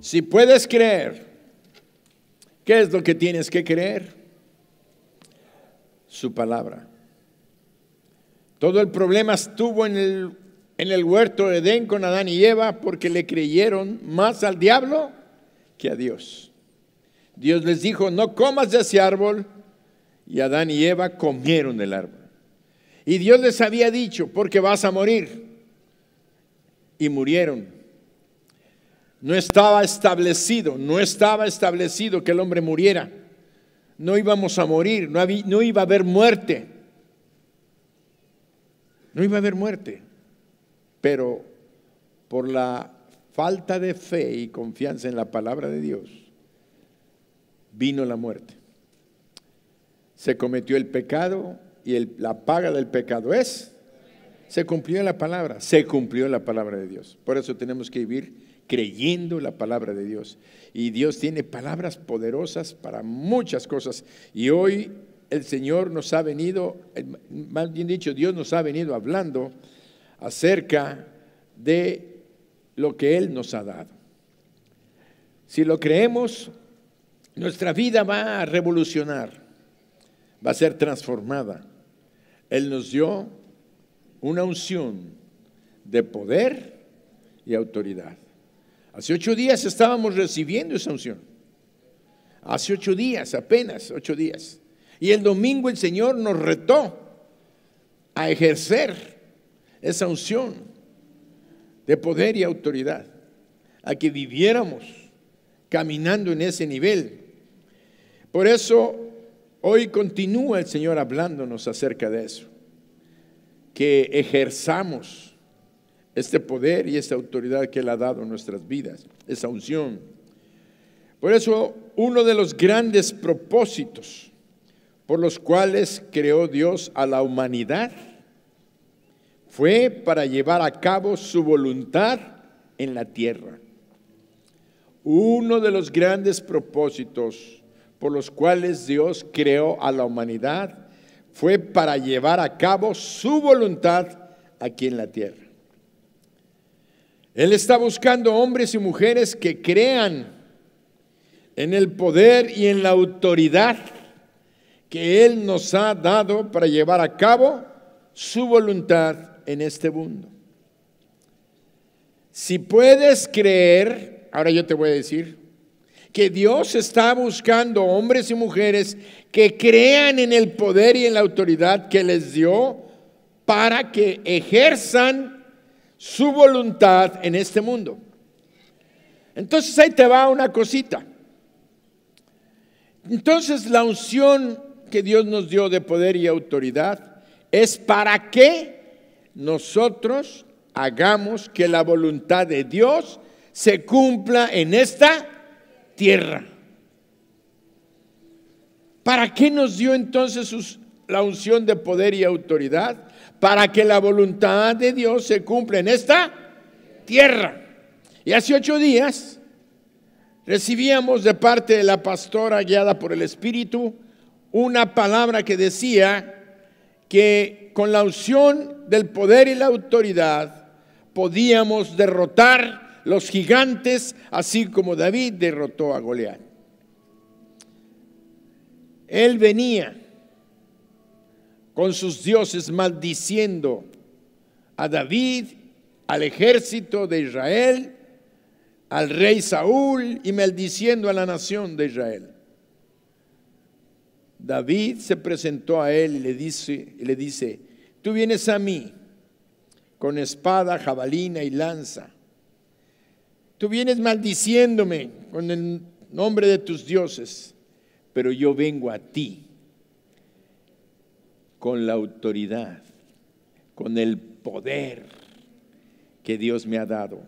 Si puedes creer, ¿qué es lo que tienes que creer? Su palabra. Todo el problema estuvo en el huerto de Edén con Adán y Eva porque le creyeron más al diablo que a Dios. Dios les dijo, no comas de ese árbol, y Adán y Eva comieron del árbol. Y Dios les había dicho, porque vas a morir. Y murieron. No estaba establecido que el hombre muriera. No íbamos a morir, no iba a haber muerte. No iba a haber muerte. Pero por la falta de fe y confianza en la palabra de Dios, vino la muerte. Se cometió el pecado y la paga del pecado se cumplió la palabra, de Dios. Por eso tenemos que vivir creyendo la palabra de Dios. Y Dios tiene palabras poderosas para muchas cosas. Y hoy el Señor nos ha venido, más bien dicho, Dios nos ha venido hablando acerca de lo que Él nos ha dado. Si lo creemos, nuestra vida va a revolucionar, va a ser transformada. Él nos dio una unción de poder y autoridad. Hace 8 días estábamos recibiendo esa unción. Hace 8 días, apenas 8 días. Y el domingo el Señor nos retó a ejercer esa unción de poder y autoridad, a que viviéramos caminando en ese nivel. Por eso hoy continúa el Señor hablándonos acerca de eso, que ejerzamos este poder y esta autoridad que Él ha dado en nuestras vidas, esa unción. Por eso uno de los grandes propósitos por los cuales creó Dios a la humanidad fue para llevar a cabo su voluntad en la tierra. Uno de los grandes propósitos por los cuales Dios creó a la humanidad fue para llevar a cabo su voluntad aquí en la tierra. Él está buscando hombres y mujeres que crean en el poder y en la autoridad que Él nos ha dado para llevar a cabo su voluntad en este mundo. Si puedes creer, ahora yo te voy a decir, que Dios está buscando hombres y mujeres que crean en el poder y en la autoridad que les dio para que ejerzan su voluntad en este mundo. Entonces ahí te va una cosita. Entonces la unción que Dios nos dio de poder y autoridad es para que nosotros hagamos que la voluntad de Dios se cumpla en esta tierra. ¿Para qué nos dio entonces la unción de poder y autoridad? Para que la voluntad de Dios se cumpla en esta tierra. Y hace 8 días recibíamos de parte de la pastora guiada por el Espíritu una palabra que decía que con la unción del poder y la autoridad podíamos derrotar los gigantes, así como David derrotó a Goliat. Él venía con sus dioses maldiciendo a David, al ejército de Israel, al rey Saúl y maldiciendo a la nación de Israel. David se presentó a él y le dice, tú vienes a mí con espada, jabalina y lanza. Tú vienes maldiciéndome con el nombre de tus dioses, pero yo vengo a ti con la autoridad, con el poder que Dios me ha dado.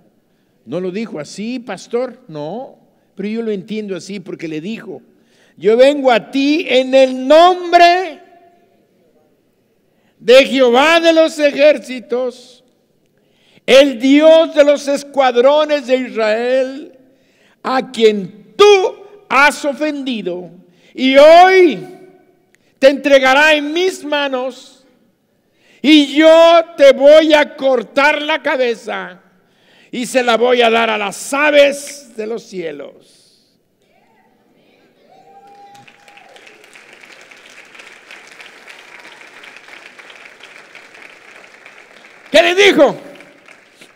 ¿No lo dijo así, pastor? No, pero yo lo entiendo así porque le dijo, yo vengo a ti en el nombre de Jehová de los ejércitos, el Dios de los escuadrones de Israel, a quien tú has ofendido, y hoy te entregará en mis manos, y yo te voy a cortar la cabeza, y se la voy a dar a las aves de los cielos. ¿Qué le dijo?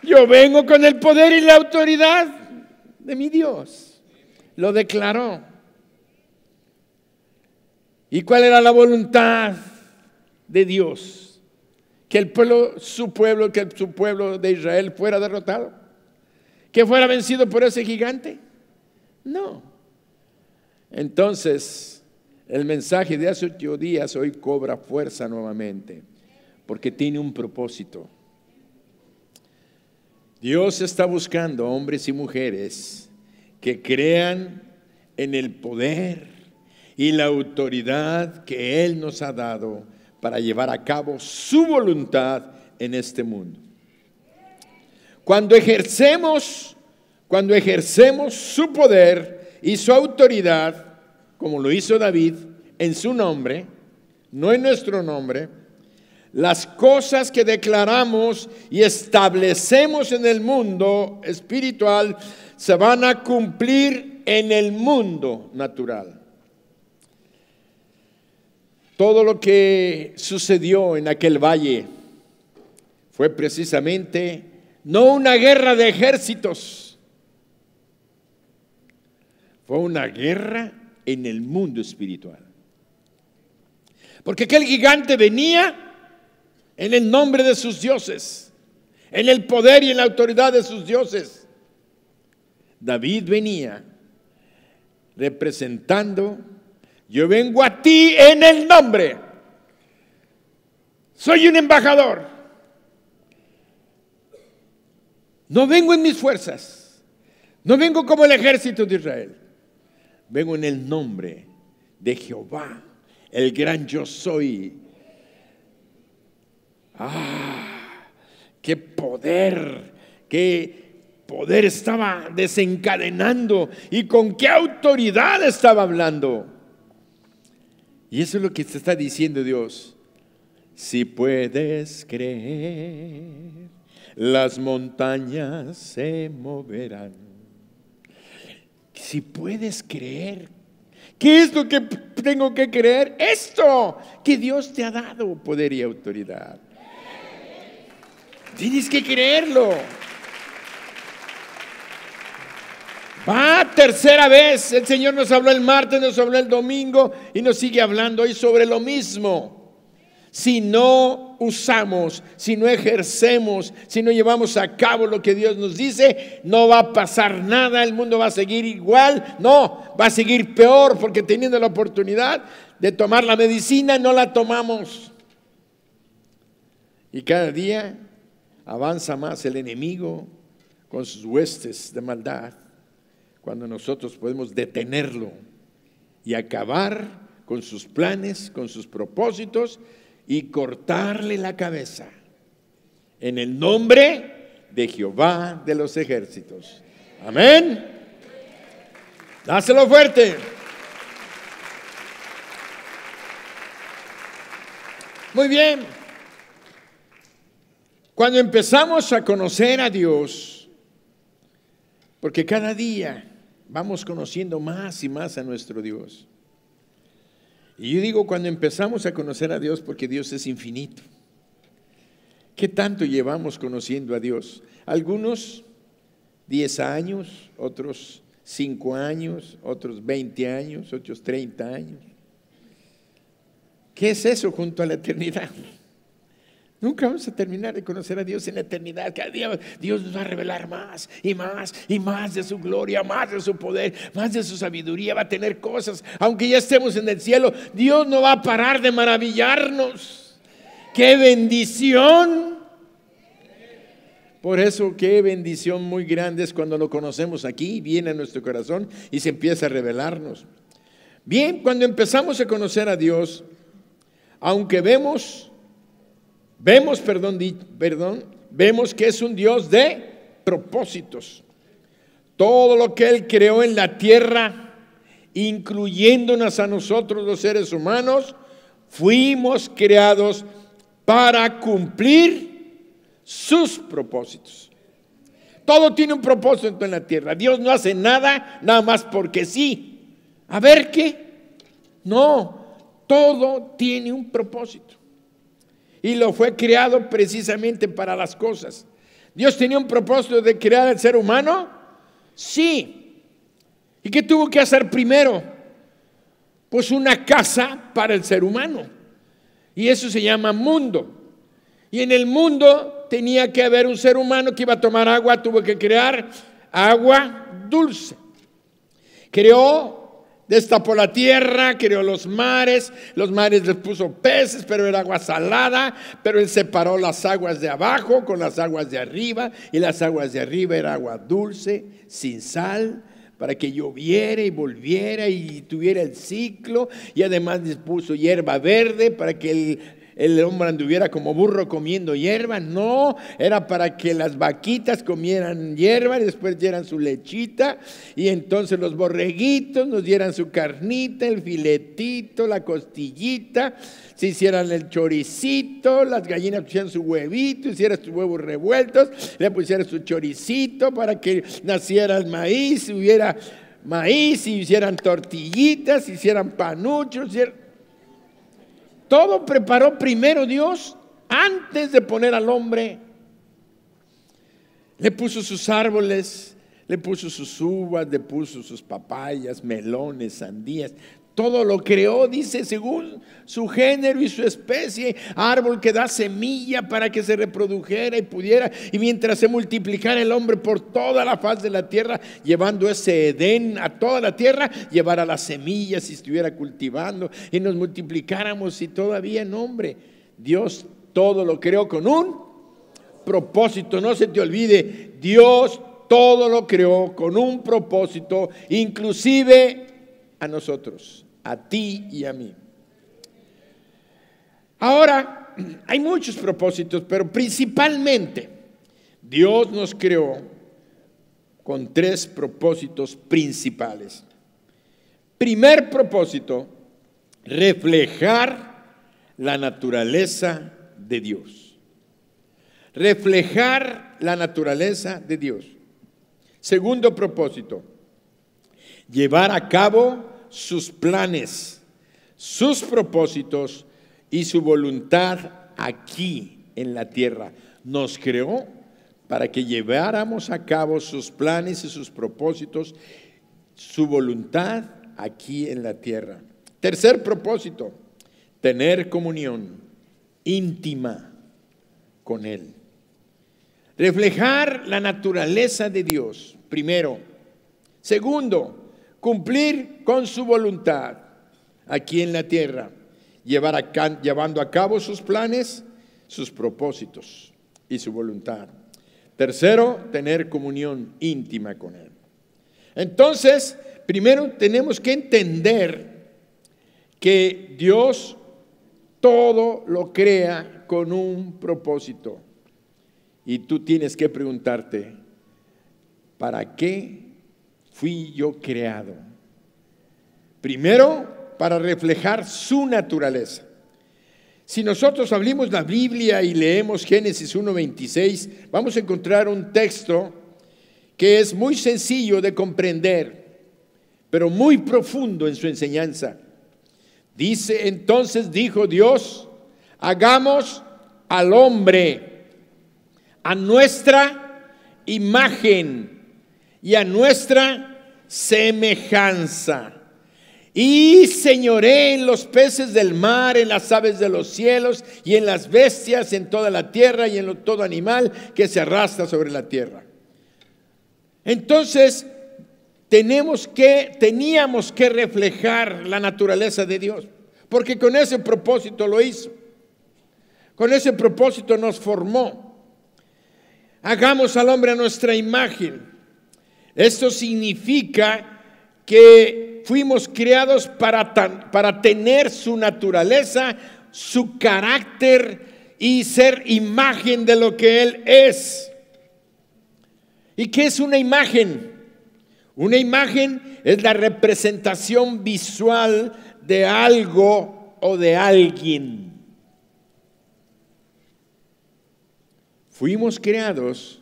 Yo vengo con el poder y la autoridad de mi Dios. Lo declaró. ¿Y cuál era la voluntad de Dios? Que el pueblo, su pueblo de Israel fuera derrotado, que fuera vencido por ese gigante. No. Entonces, el mensaje de hace 8 días hoy cobra fuerza nuevamente, porque tiene un propósito. Dios está buscando hombres y mujeres que crean en el poder y la autoridad que Él nos ha dado para llevar a cabo su voluntad en este mundo. Cuando ejercemos su poder y su autoridad, como lo hizo David en su nombre, no en nuestro nombre, las cosas que declaramos y establecemos en el mundo espiritual se van a cumplir en el mundo natural. Todo lo que sucedió en aquel valle fue precisamente no una guerra de ejércitos, fue una guerra en el mundo espiritual. Porque aquel gigante venía en el nombre de sus dioses, en el poder y en la autoridad de sus dioses. David venía representando: yo vengo a ti en el nombre, soy un embajador, no vengo en mis fuerzas, no vengo como el ejército de Israel, vengo en el nombre de Jehová, el gran yo soy. Qué poder estaba desencadenando y con qué autoridad estaba hablando. Y eso es lo que te está diciendo Dios. Si puedes creer, las montañas se moverán. Si puedes creer, ¿qué es lo que tengo que creer? Esto, que Dios te ha dado poder y autoridad. Tienes que creerlo. Tercera vez. El Señor nos habló el martes, nos habló el domingo y nos sigue hablando hoy sobre lo mismo. Si no usamos, si no ejercemos, si no llevamos a cabo lo que Dios nos dice, no va a pasar nada. El mundo va a seguir igual. No, va a seguir peor, porque teniendo la oportunidad de tomar la medicina, no la tomamos. Y cada día avanza más el enemigo con sus huestes de maldad, cuando nosotros podemos detenerlo y acabar con sus planes, con sus propósitos y cortarle la cabeza en el nombre de Jehová de los ejércitos. Amén. Dáselo fuerte. Muy bien. Cuando empezamos a conocer a Dios, porque cada día vamos conociendo más y más a nuestro Dios. Y yo digo cuando empezamos a conocer a Dios, porque Dios es infinito. ¿Qué tanto llevamos conociendo a Dios? Algunos 10 años, otros 5 años, otros 20 años, otros 30 años. ¿Qué es eso junto a la eternidad? Nunca vamos a terminar de conocer a Dios en la eternidad. Cada día Dios nos va a revelar más y más y más de su gloria, más de su poder, más de su sabiduría. Va a tener cosas, aunque ya estemos en el cielo, Dios no va a parar de maravillarnos. ¡Qué bendición! Por eso, qué bendición muy grande es cuando lo conocemos aquí, viene a nuestro corazón y se empieza a revelarnos. Bien, cuando empezamos a conocer a Dios, aunque vemos que es un Dios de propósitos. Todo lo que Él creó en la tierra, incluyéndonos a nosotros los seres humanos, fuimos creados para cumplir sus propósitos. Todo tiene un propósito en la tierra. Dios no hace nada más porque sí. A ver qué. No, todo tiene un propósito. Y lo fue creado precisamente para las cosas. ¿Dios tenía un propósito de crear al ser humano? Sí. ¿Y qué tuvo que hacer primero? Pues una casa para el ser humano. Y eso se llama mundo. Y en el mundo tenía que haber un ser humano que iba a tomar agua, tuvo que crear agua dulce. Destapó la tierra, creó los mares les puso peces, pero era agua salada, pero él separó las aguas de abajo con las aguas de arriba, y las aguas de arriba era agua dulce, sin sal, para que lloviera y volviera y tuviera el ciclo, y además les puso hierba verde para que el hombre anduviera como burro comiendo hierba. No, era para que las vaquitas comieran hierba y después dieran su lechita, y entonces los borreguitos nos dieran su carnita, el filetito, la costillita, se hicieran el choricito, las gallinas pusieran su huevito, hicieran sus huevos revueltos, le pusieran su choricito para que naciera el maíz, hubiera maíz, y hicieran tortillitas, hicieran panuchos, todo preparó primero Dios antes de poner al hombre. Le puso sus árboles, le puso sus uvas, le puso sus papayas, melones, sandías. Todo lo creó, dice, según su género y su especie. Árbol que da semilla para que se reprodujera y pudiera, y mientras se multiplicara el hombre por toda la faz de la tierra, llevando ese Edén a toda la tierra, llevara las semillas y estuviera cultivando, y nos multiplicáramos. Y todavía, no, hombre, Dios todo lo creó con un propósito. No se te olvide, Dios todo lo creó con un propósito, inclusive a nosotros, a ti y a mí. Ahora, hay muchos propósitos, pero principalmente Dios nos creó con 3 propósitos principales. Primer propósito, reflejar la naturaleza de Dios. Reflejar la naturaleza de Dios. Segundo propósito, llevar a cabo sus planes, sus propósitos y su voluntad aquí en la tierra. Nos creó para que lleváramos a cabo sus planes y sus propósitos, su voluntad aquí en la tierra. Tercer propósito, tener comunión íntima con Él. Reflejar la naturaleza de Dios, primero. Segundo, cumplir con su voluntad aquí en la tierra, llevando a cabo sus planes, sus propósitos y su voluntad. Tercero, tener comunión íntima con Él. Entonces, primero tenemos que entender que Dios todo lo crea con un propósito. Y tú tienes que preguntarte, ¿para qué fui yo creado? Primero, para reflejar su naturaleza. Si nosotros abrimos la Biblia y leemos Génesis 1:26, vamos a encontrar un texto que es muy sencillo de comprender, pero muy profundo en su enseñanza. Dice: entonces dijo Dios, hagamos al hombre a nuestra imagen y a nuestra semejanza, y señoré en los peces del mar, en las aves de los cielos y en las bestias, en toda la tierra y en todo animal que se arrastra sobre la tierra. Entonces teníamos que reflejar la naturaleza de Dios, porque con ese propósito lo hizo, con ese propósito nos formó. Hagamos al hombre a nuestra imagen. Esto significa que fuimos creados para tener su naturaleza, su carácter y ser imagen de lo que Él es. ¿Y qué es una imagen? Una imagen es la representación visual de algo o de alguien. Fuimos creados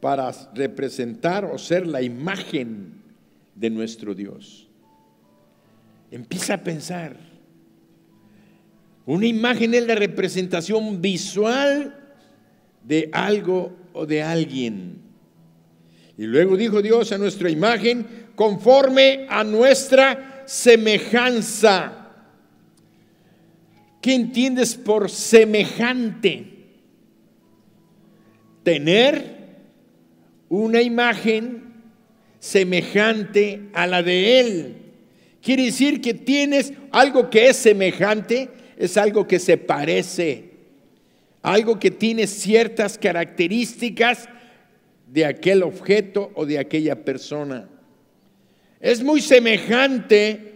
para representar o ser la imagen de nuestro Dios. Empieza a pensar. Una imagen es la representación visual de algo o de alguien. Y luego dijo Dios: a nuestra imagen, conforme a nuestra semejanza. ¿Qué entiendes por semejante? Tener una imagen semejante a la de Él. Quiere decir que tienes algo que es semejante, es algo que se parece, algo que tiene ciertas características de aquel objeto o de aquella persona. Es muy semejante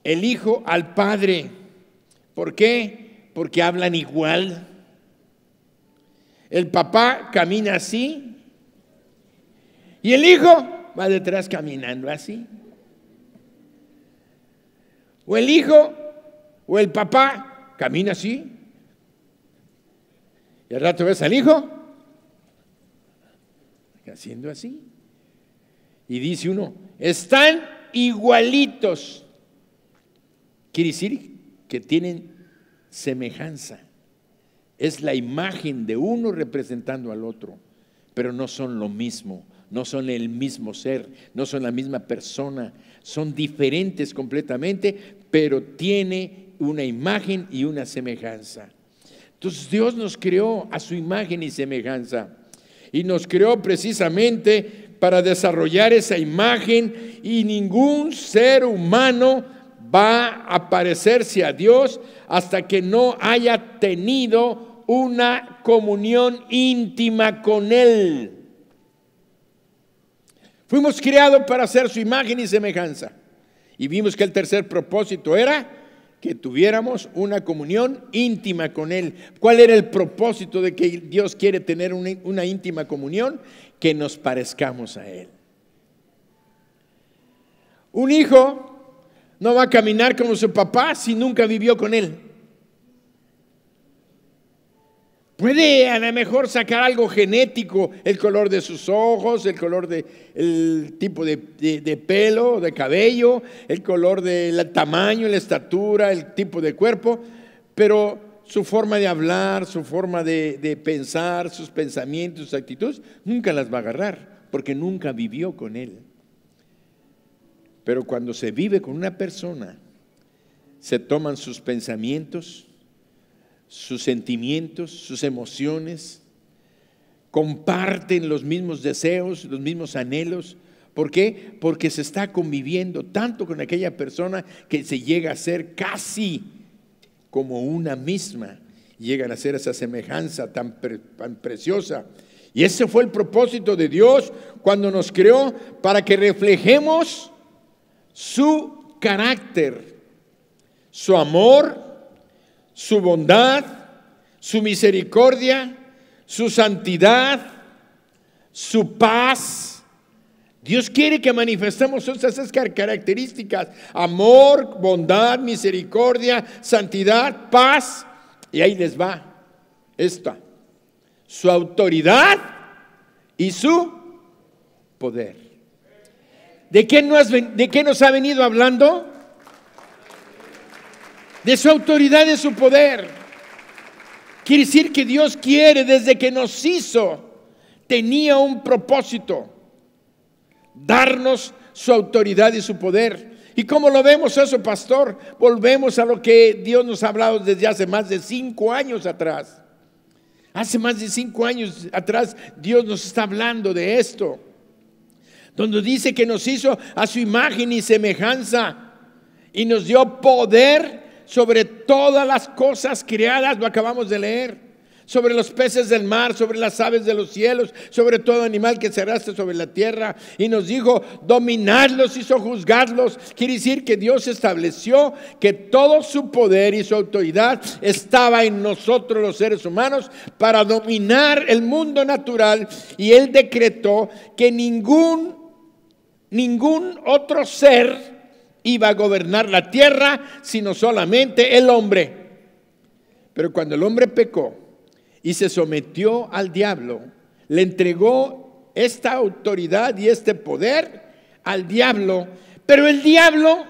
el hijo al padre. ¿Por qué? Porque hablan igual. El papá camina así y el hijo va detrás caminando así. O el hijo o el papá camina así y al rato ves al hijo haciendo así. Y dice uno: están igualitos. Quiere decir que tienen semejanza. Es la imagen de uno representando al otro, pero no son lo mismo, no son el mismo ser, no son la misma persona, son diferentes completamente, pero tiene una imagen y una semejanza. Entonces Dios nos creó a su imagen y semejanza, y nos creó precisamente para desarrollar esa imagen, y ningún ser humano va a parecerse a Dios hasta que no haya tenido una comunión íntima con Él. Fuimos creados para hacer su imagen y semejanza, y vimos que el tercer propósito era que tuviéramos una comunión íntima con Él. ¿Cuál era el propósito de que Dios quiere tener una íntima comunión? Que nos parezcamos a Él. Un hijo no va a caminar como su papá si nunca vivió con él. Puede a lo mejor sacar algo genético, el color de sus ojos, el color el tipo de pelo, de cabello, el color del tamaño, la estatura, el tipo de cuerpo, pero su forma de hablar, su forma de pensar, sus pensamientos, sus actitudes, nunca las va a agarrar, porque nunca vivió con él. Pero cuando se vive con una persona, se toman sus pensamientos, sus sentimientos, sus emociones, comparten los mismos deseos, los mismos anhelos. ¿Por qué? Porque se está conviviendo tanto con aquella persona que se llega a ser casi como una misma. Llegan a ser esa semejanza tan preciosa. Y ese fue el propósito de Dios cuando nos creó, para que reflejemos su carácter, su amor, su bondad, su misericordia, su santidad, su paz. Dios quiere que manifestemos esas características: amor, bondad, misericordia, santidad, paz. Y ahí les va esta: su autoridad y su poder. ¿De qué nos ha venido hablando? De su autoridad y su poder. Quiere decir que Dios quiere, desde que nos hizo, tenía un propósito: darnos su autoridad y su poder. ¿Y cómo lo vemos eso, pastor? Volvemos a lo que Dios nos ha hablado desde hace más de 5 años atrás. Hace más de 5 años atrás Dios nos está hablando de esto, donde dice que nos hizo a su imagen y semejanza y nos dio poder sobre todas las cosas creadas. Lo acabamos de leer: sobre los peces del mar, sobre las aves de los cielos, sobre todo animal que se arrastra sobre la tierra. Y nos dijo: dominarlos y sojuzgarlos. Quiere decir que Dios estableció que todo su poder y su autoridad estaba en nosotros, los seres humanos, para dominar el mundo natural. Y Él decretó que ningún otro ser iba a gobernar la tierra, sino solamente el hombre. Pero cuando el hombre pecó y se sometió al diablo. Le entregó esta autoridad y este poder al diablo, pero el diablo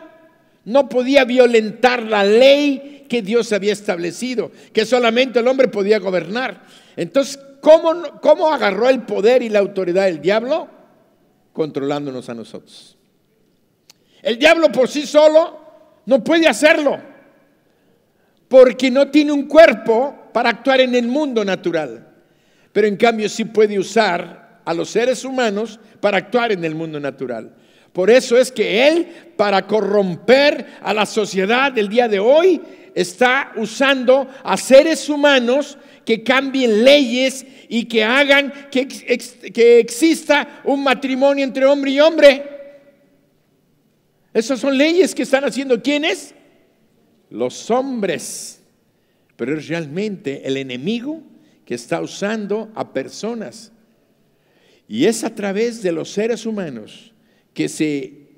no podía violentar la ley que Dios había establecido, que solamente el hombre podía gobernar. Entonces, ¿cómo agarró el poder y la autoridad del diablo? Controlándonos a nosotros. El diablo por sí solo no puede hacerlo, porque no tiene un cuerpo para actuar en el mundo natural, pero en cambio sí puede usar a los seres humanos para actuar en el mundo natural. Por eso es que él, para corromper a la sociedad del día de hoy, está usando a seres humanos que cambien leyes y que hagan que exista un matrimonio entre hombre y hombre. Esas son leyes que están haciendo ¿quiénes? Los hombres. Pero es realmente el enemigo que está usando a personas. Y es a través de los seres humanos que se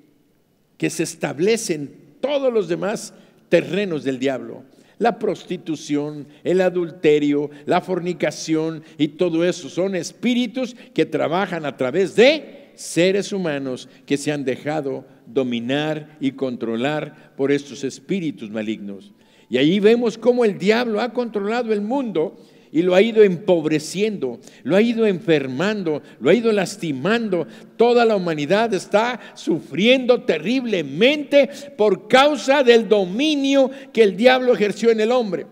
establecen todos los demás terrenos del diablo. La prostitución, el adulterio, la fornicación y todo eso son espíritus que trabajan a través de seres humanos que se han dejado dominar y controlar por estos espíritus malignos. Y ahí vemos cómo el diablo ha controlado el mundo y lo ha ido empobreciendo, lo ha ido enfermando, lo ha ido lastimando. Toda la humanidad está sufriendo terriblemente por causa del dominio que el diablo ejerció en el hombre.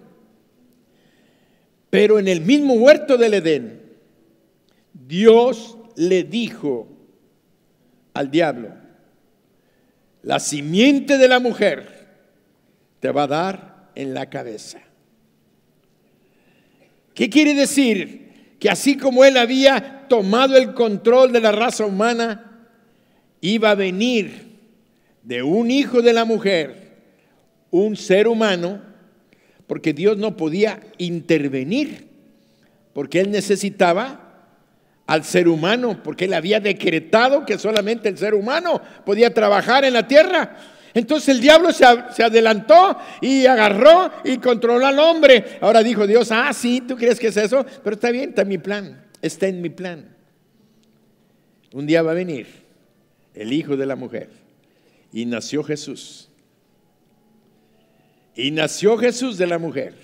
Pero en el mismo huerto del Edén, Dios le dijo al diablo: la simiente de la mujer te va a dar en la cabeza. ¿Qué quiere decir? Que así como él había tomado el control de la raza humana, iba a venir de un hijo de la mujer, un ser humano, porque Dios no podía intervenir, porque él necesitaba al ser humano, porque él había decretado que solamente el ser humano podía trabajar en la tierra. Entonces el diablo se adelantó y agarró y controló al hombre. Ahora dijo Dios: ah, sí, ¿tú crees que es eso? Pero está bien, está en mi plan, está en mi plan. Un día va a venir el hijo de la mujer y nació Jesús. Y nació Jesús de la mujer.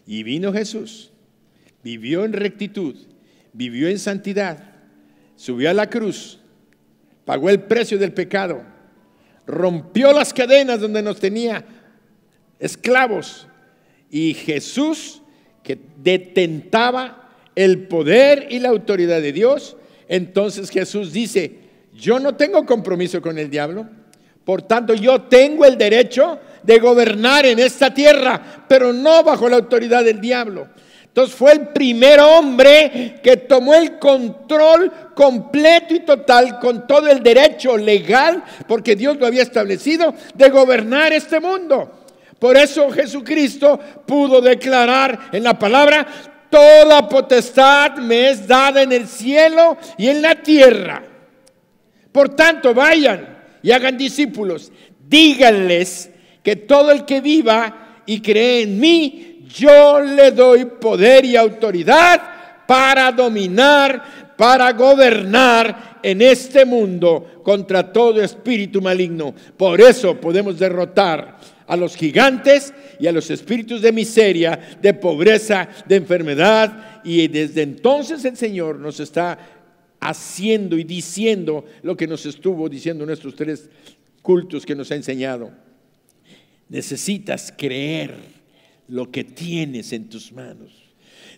Y vino Jesús, vivió en rectitud, vivió en santidad, subió a la cruz, pagó el precio del pecado, rompió las cadenas donde nos tenía esclavos. Y Jesús, que detentaba el poder y la autoridad de Dios, entonces Jesús dice: yo no tengo compromiso con el diablo, por tanto yo tengo el derecho de gobernar en esta tierra, pero no bajo la autoridad del diablo. Entonces fue el primer hombre que tomó el control completo y total, con todo el derecho legal, porque Dios lo había establecido, de gobernar este mundo. Por eso Jesucristo pudo declarar en la palabra: toda potestad me es dada en el cielo y en la tierra. Por tanto, vayan y hagan discípulos, díganles que todo el que viva y cree en mí, yo le doy poder y autoridad para dominar, para gobernar en este mundo contra todo espíritu maligno. Por eso podemos derrotar a los gigantes y a los espíritus de miseria, de pobreza, de enfermedad. Y desde entonces el Señor nos está haciendo y diciendo lo que nos estuvo diciendo en nuestros 3 cultos que nos ha enseñado. Necesitas creer lo que tienes en tus manos.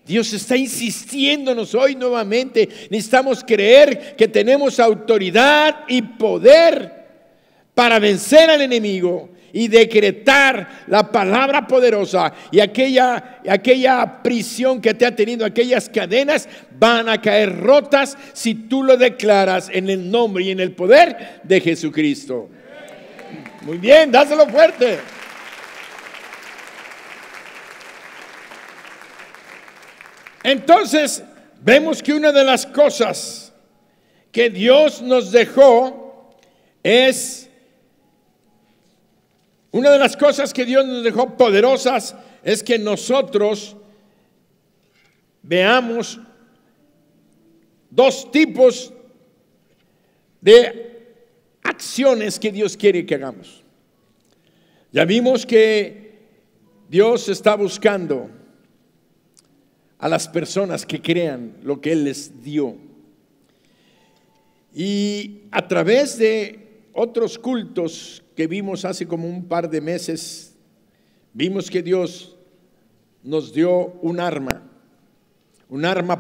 Dios está insistiéndonos hoy nuevamente. Necesitamos creer que tenemos autoridad y poder para vencer al enemigo y decretar la palabra poderosa, y aquella prisión que te ha tenido, aquellas cadenas van a caer rotas si tú lo declaras en el nombre y en el poder de Jesucristo. Muy bien, dáselo fuerte. Entonces, vemos que una de las cosas que Dios nos dejó poderosas, es que nosotros veamos dos tipos de acciones que Dios quiere que hagamos. Ya vimos que Dios está buscando a las personas que crean lo que Él les dio. Y a través de otros cultos que vimos hace como un par de meses, vimos que Dios nos dio un arma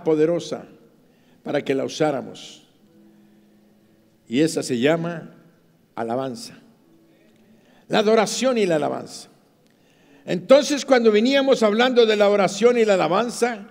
poderosa para que la usáramos. Y esa se llama alabanza. La adoración y la alabanza. Entonces, cuando veníamos hablando de la oración y la alabanza,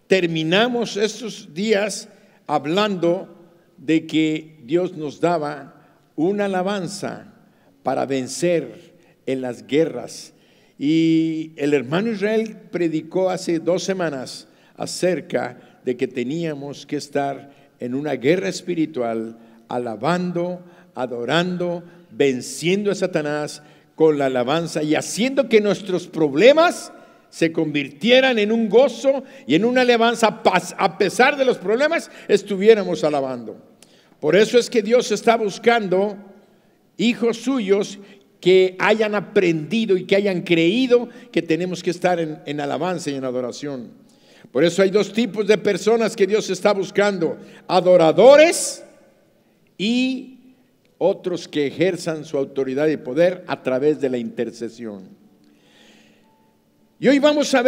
terminamos estos días hablando de que Dios nos daba una alabanza para vencer en las guerras. Y el hermano Israel predicó hace 2 semanas acerca de que teníamos que estar en una guerra espiritual, alabando, adorando, venciendo a Satanás con la alabanza y haciendo que nuestros problemas se convirtieran en un gozo y en una alabanza. A pesar de los problemas, estuviéramos alabando. Por eso es que Dios está buscando hijos suyos que hayan aprendido y que hayan creído que tenemos que estar en alabanza y en adoración. Por eso hay 2 tipos de personas que Dios está buscando: adoradores y otros que ejerzan su autoridad y poder a través de la intercesión. Y hoy vamos a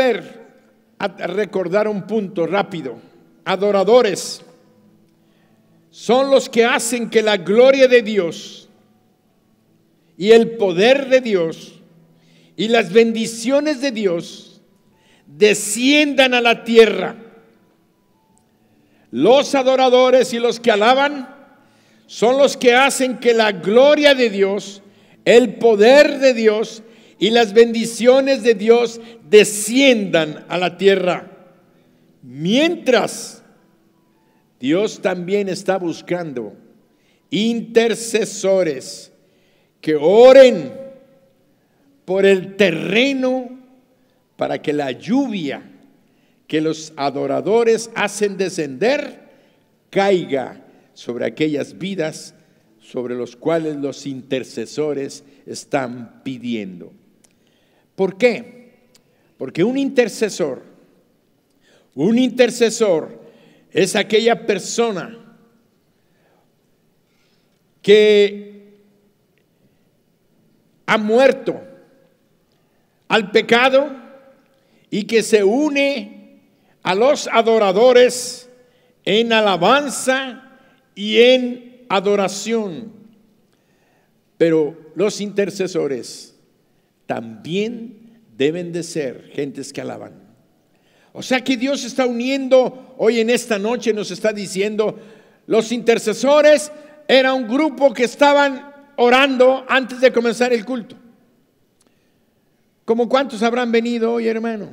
recordar un punto rápido. Adoradores son los que hacen que la gloria de Dios y el poder de Dios y las bendiciones de Dios desciendan a la tierra. Los adoradores y los que alaban son los que hacen que la gloria de Dios, el poder de Dios y las bendiciones de Dios desciendan a la tierra. Mientras, Dios también está buscando intercesores que oren por el terreno para que la lluvia que los adoradores hacen descender caiga sobre aquellas vidas sobre los cuales los intercesores están pidiendo. ¿Por qué? Porque un intercesor es aquella persona que ha muerto al pecado y que se une a los adoradores en alabanza y en adoración. Pero los intercesores también deben de ser gentes que alaban. O sea que Dios está uniendo hoy en esta noche, nos está diciendo, los intercesores era un grupo que estaban orando antes de comenzar el culto. ¿Cómo cuántos habrán venido hoy, hermano?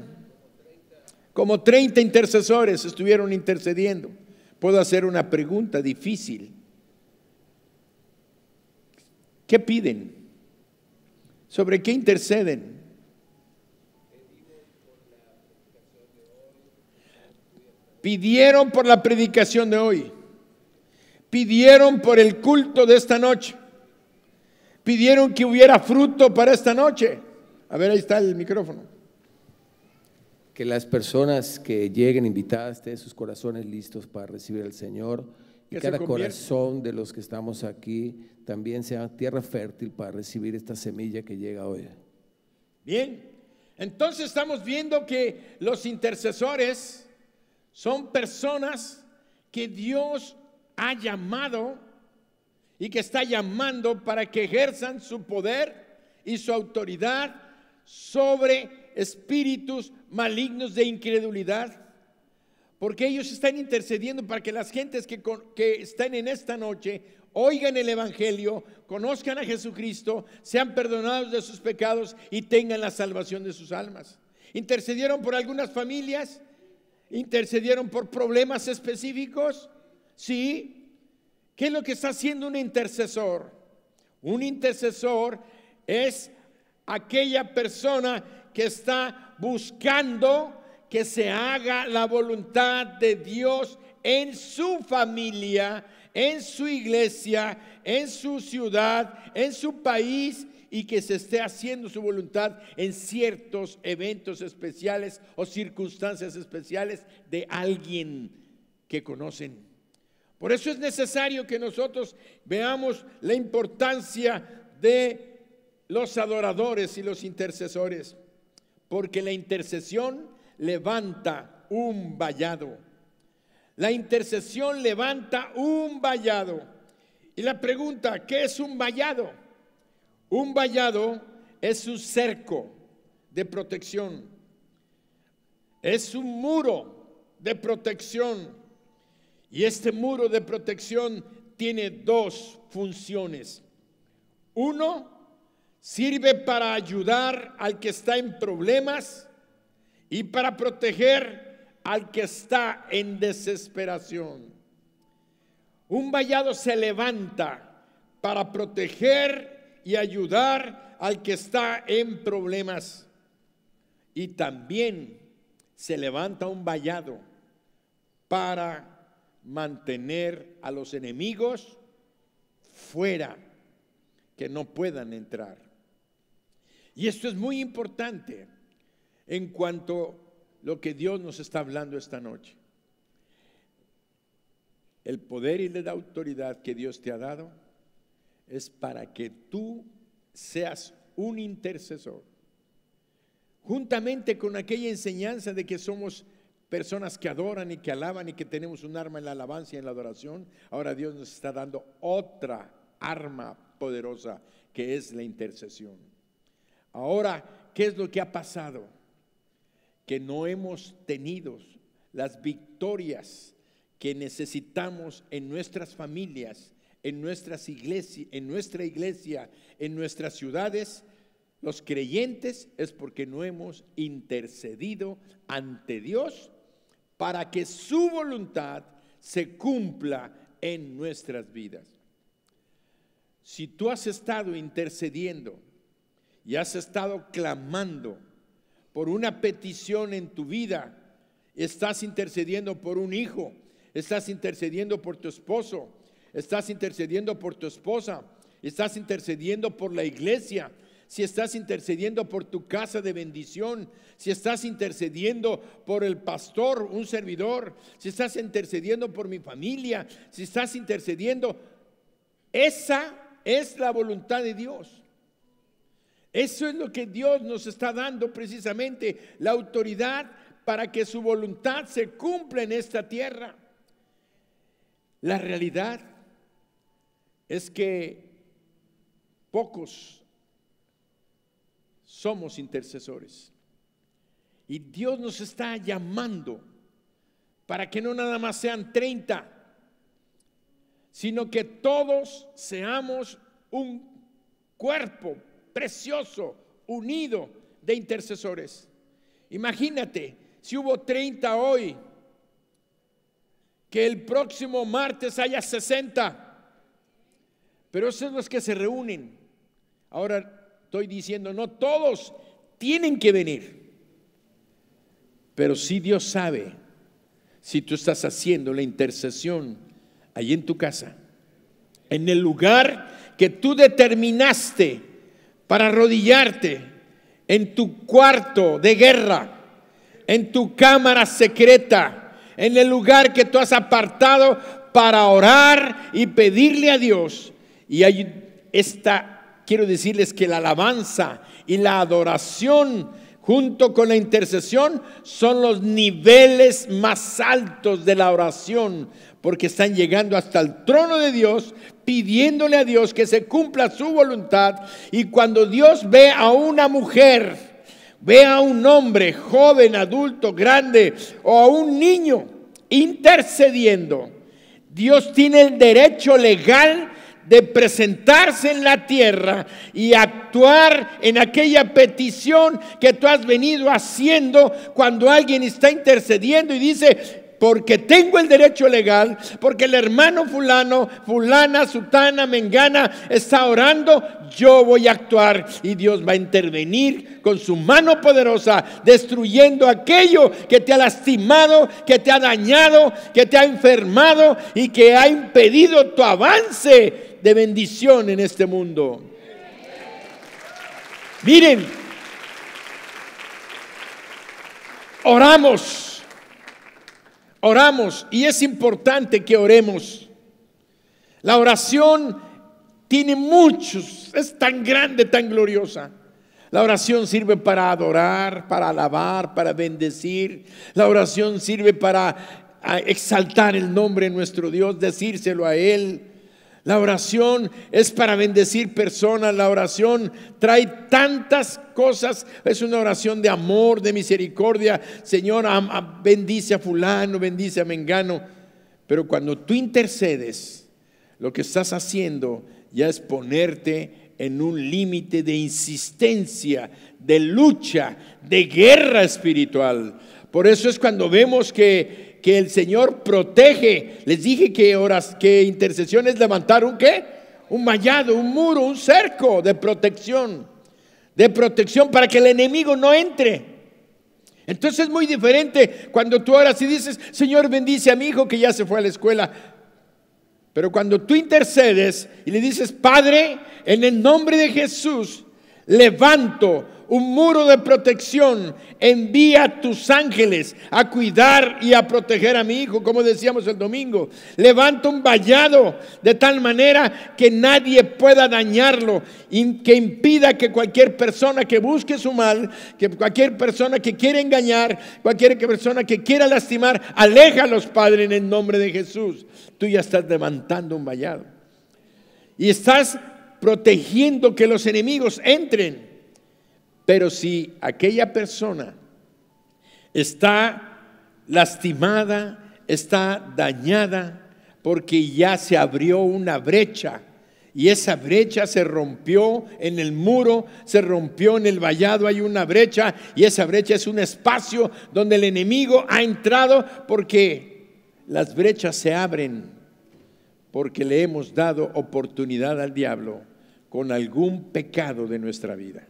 Como 30 intercesores estuvieron intercediendo. Puedo hacer una pregunta difícil. ¿Qué piden? ¿Sobre qué interceden? Pidieron por la predicación de hoy. Pidieron por el culto de esta noche. Pidieron que hubiera fruto para esta noche. A ver, ahí está el micrófono. Que las personas que lleguen invitadas tengan sus corazones listos para recibir al Señor, y cada corazón de los que estamos aquí también sea tierra fértil para recibir esta semilla que llega hoy. Bien, entonces estamos viendo que los intercesores son personas que Dios ha llamado y que está llamando para que ejerzan su poder y su autoridad sobre espíritus malignos de incredulidad, porque ellos están intercediendo para que las gentes que están en esta noche oigan el evangelio, conozcan a Jesucristo, sean perdonados de sus pecados y tengan la salvación de sus almas. Intercedieron por algunas familias, intercedieron por problemas específicos. Sí. ¿Qué es lo que está haciendo un intercesor? Un intercesor es aquella persona que está buscando que se haga la voluntad de Dios en su familia, en su iglesia, en su ciudad, en su país, y que se esté haciendo su voluntad en ciertos eventos especiales o circunstancias especiales de alguien que conocen. Por eso es necesario que nosotros veamos la importancia de los adoradores y los intercesores, porque la intercesión levanta un vallado. La intercesión levanta un vallado. Y la pregunta, ¿qué es un vallado? Un vallado es un cerco de protección, es un muro de protección, y este muro de protección tiene dos funciones. Uno, sirve para ayudar al que está en problemas y para proteger al que está en desesperación. Un vallado se levanta para proteger y ayudar al que está en problemas, y también se levanta un vallado para mantener a los enemigos fuera, que no puedan entrar. Y esto es muy importante en cuanto a lo que Dios nos está hablando esta noche. El poder y la autoridad que Dios te ha dado es para que tú seas un intercesor, juntamente con aquella enseñanza de que somos personas que adoran y que alaban y que tenemos un arma en la alabanza y en la adoración. Ahora Dios nos está dando otra arma poderosa, que es la intercesión. Ahora, ¿qué es lo que ha pasado? Que no hemos tenido las victorias que necesitamos en nuestras familias, en nuestras iglesias, en nuestra iglesia, en nuestras ciudades. Los creyentes, es porque no hemos intercedido ante Dios para que su voluntad se cumpla en nuestras vidas. Si tú has estado intercediendo y has estado clamando por una petición en tu vida, estás intercediendo por un hijo, estás intercediendo por tu esposo, estás intercediendo por tu esposa, estás intercediendo por la iglesia, si estás intercediendo por tu casa de bendición, si estás intercediendo por el pastor, un servidor, si estás intercediendo por mi familia, si estás intercediendo, esa es la voluntad de Dios. Eso es lo que Dios nos está dando precisamente, la autoridad para que su voluntad se cumpla en esta tierra. La realidad es que pocos somos intercesores, y Dios nos está llamando para que no nada más sean 30, sino que todos seamos un cuerpo precioso, unido de intercesores. Imagínate si hubo 30 hoy, que el próximo martes haya 60. Pero esos son los que se reúnen. Ahora estoy diciendo, no todos tienen que venir, pero sí Dios sabe si tú estás haciendo la intercesión ahí en tu casa, en el lugar que tú determinaste para arrodillarte, en tu cuarto de guerra, en tu cámara secreta, en el lugar que tú has apartado para orar y pedirle a Dios. Y hay quiero decirles que la alabanza y la adoración junto con la intercesión son los niveles más altos de la oración, porque están llegando hasta el trono de Dios, pidiéndole a Dios que se cumpla su voluntad. Y cuando Dios ve a una mujer, ve a un hombre, joven, adulto, grande, o a un niño intercediendo, Dios tiene el derecho legal de presentarse en la tierra y actuar en aquella petición que tú has venido haciendo. Cuando alguien está intercediendo y dice, porque tengo el derecho legal, porque el hermano fulano, fulana, sutana, mengana está orando, yo voy a actuar y Dios va a intervenir con su mano poderosa, destruyendo aquello que te ha lastimado, que te ha dañado, que te ha enfermado y que ha impedido tu avance de bendición en este mundo. Miren, oramos y es importante que oremos. La oración tiene muchos, es tan grande, tan gloriosa. La oración sirve para adorar, para alabar, para bendecir. La oración sirve para exaltar el nombre de nuestro Dios, decírselo a Él. La oración es para bendecir personas. La oración trae tantas cosas. Es una oración de amor, de misericordia. Señor, bendice a fulano, bendice a mengano. Pero cuando tú intercedes, lo que estás haciendo ya es ponerte en un límite de insistencia, de lucha, de guerra espiritual. Por eso es cuando vemos que el Señor protege. Les dije que intercesión es levantar un ¿qué? Un vallado, un muro, un cerco de protección para que el enemigo no entre. Entonces es muy diferente cuando tú oras y dices: Señor, bendice a mi hijo que ya se fue a la escuela. Pero cuando tú intercedes y le dices: Padre, en el nombre de Jesús, levanto un muro de protección, envía a tus ángeles a cuidar y a proteger a mi hijo, como decíamos el domingo. Levanta un vallado de tal manera que nadie pueda dañarlo, y que impida que cualquier persona que busque su mal, que cualquier persona que quiera engañar, cualquier persona que quiera lastimar, aléjalos, Padre, en el nombre de Jesús. Tú ya estás levantando un vallado y estás protegiendo que los enemigos entren. Pero si aquella persona está lastimada, está dañada, porque ya se abrió una brecha, y esa brecha se rompió en el muro, se rompió en el vallado, hay una brecha, y esa brecha es un espacio donde el enemigo ha entrado, porque las brechas se abren porque le hemos dado oportunidad al diablo con algún pecado de nuestra vida.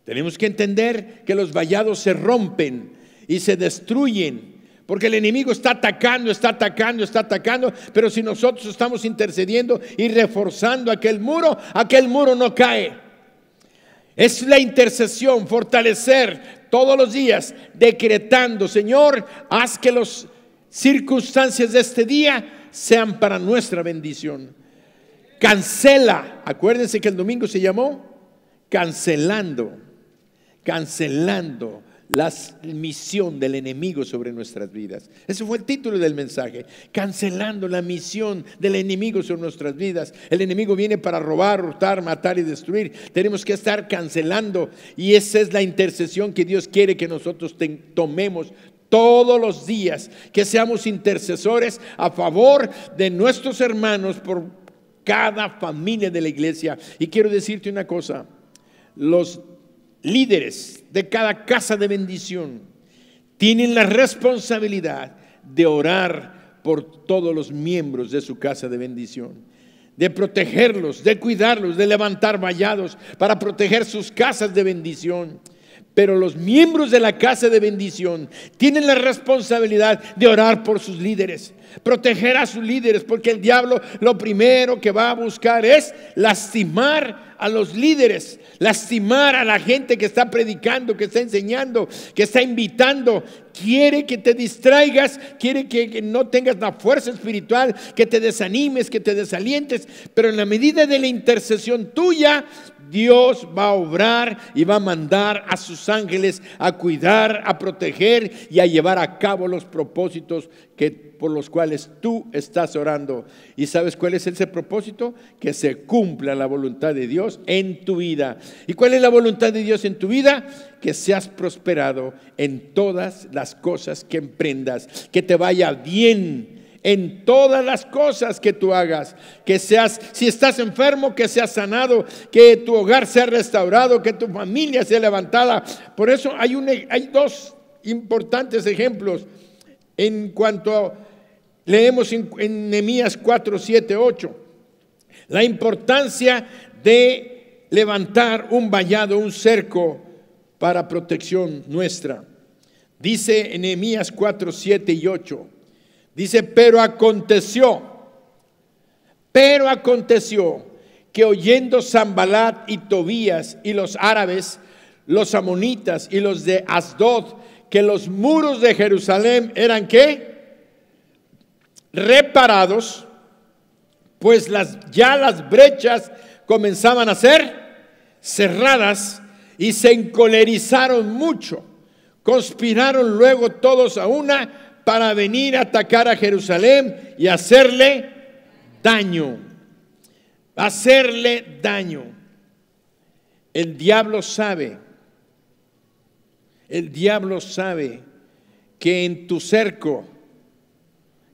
Tenemos que entender que los vallados se rompen y se destruyen porque el enemigo está atacando, pero si nosotros estamos intercediendo y reforzando aquel muro no cae. Es la intercesión, fortalecer todos los días, decretando: Señor, haz que las circunstancias de este día sean para nuestra bendición. Cancela, acuérdense que el domingo se llamó cancelando la misión del enemigo sobre nuestras vidas. Ese fue el título del mensaje: cancelando la misión del enemigo sobre nuestras vidas. El enemigo viene para robar, hurtar, matar y destruir. Tenemos que estar cancelando, y esa es la intercesión que Dios quiere que nosotros tomemos todos los días, que seamos intercesores a favor de nuestros hermanos, por cada familia de la iglesia. Y quiero decirte una cosa: los líderes de cada casa de bendición tienen la responsabilidad de orar por todos los miembros de su casa de bendición, de protegerlos, de cuidarlos, de levantar vallados para proteger sus casas de bendición. Pero los miembros de la casa de bendición tienen la responsabilidad de orar por sus líderes, proteger a sus líderes, porque el diablo lo primero que va a buscar es lastimar a los líderes, lastimar a la gente que está predicando, que está enseñando, que está invitando. Quiere que te distraigas, quiere que no tengas la fuerza espiritual, que te desanimes, que te desalientes. Pero en la medida de la intercesión tuya, Dios va a obrar y va a mandar a sus ángeles a cuidar, a proteger y a llevar a cabo los propósitos por los cuales tú estás orando. ¿Y sabes cuál es ese propósito? Que se cumpla la voluntad de Dios en tu vida. ¿Y cuál es la voluntad de Dios en tu vida? Que seas prosperado en todas las cosas que emprendas, que te vaya bien en todas las cosas que tú hagas, que seas, si estás enfermo, que seas sanado, que tu hogar sea restaurado, que tu familia sea levantada. Por eso hay dos importantes ejemplos en cuanto leemos en Nehemías 4, 7, 8, la importancia de levantar un vallado, un cerco para protección nuestra. Dice en Nehemías 4, 7 y 8, dice, pero aconteció que oyendo Sanbalat y Tobías y los árabes, los amonitas y los de Asdod, que los muros de Jerusalén eran ¿qué? Reparados, pues ya las brechas comenzaban a ser cerradas, y se encolerizaron mucho. Conspiraron luego todos a una para venir a atacar a Jerusalén y hacerle daño. Hacerle daño. El diablo sabe que en tu cerco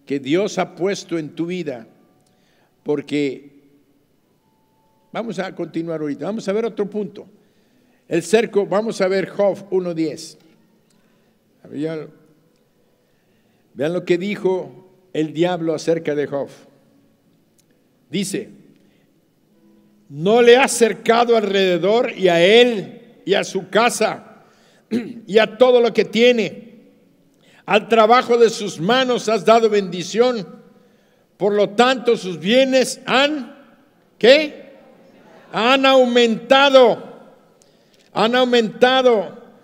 que Dios ha puesto en tu vida, porque vamos a continuar ahorita, vamos a ver otro punto. El cerco, vamos a ver Job 1:10. Vean lo que dijo el diablo acerca de Job. Dice, no le has cercado alrededor, y a él y a su casa y a todo lo que tiene. Al trabajo de sus manos has dado bendición. Por lo tanto, sus bienes han, ¿qué? Han aumentado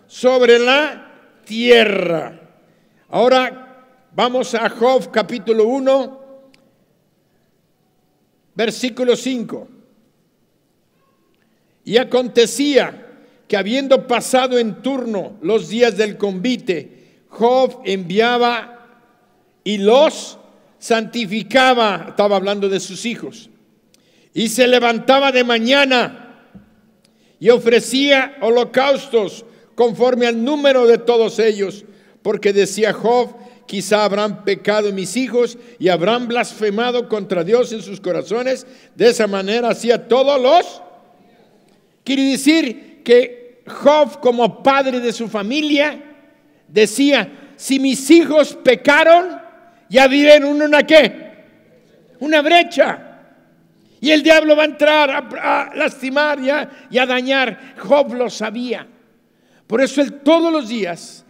sobre la tierra. Ahora vamos a Job capítulo 1, versículo 5. Y acontecía que habiendo pasado en turno los días del convite, Job enviaba y los santificaba, estaba hablando de sus hijos, y se levantaba de mañana y ofrecía holocaustos conforme al número de todos ellos, porque decía Job, quizá habrán pecado mis hijos y habrán blasfemado contra Dios en sus corazones. De esa manera hacía todos los. Quiere decir que Job, como padre de su familia, decía, si mis hijos pecaron, ya viven una ¿qué? Una brecha. Y el diablo va a entrar a lastimar y a dañar. Job lo sabía. Por eso él todos los días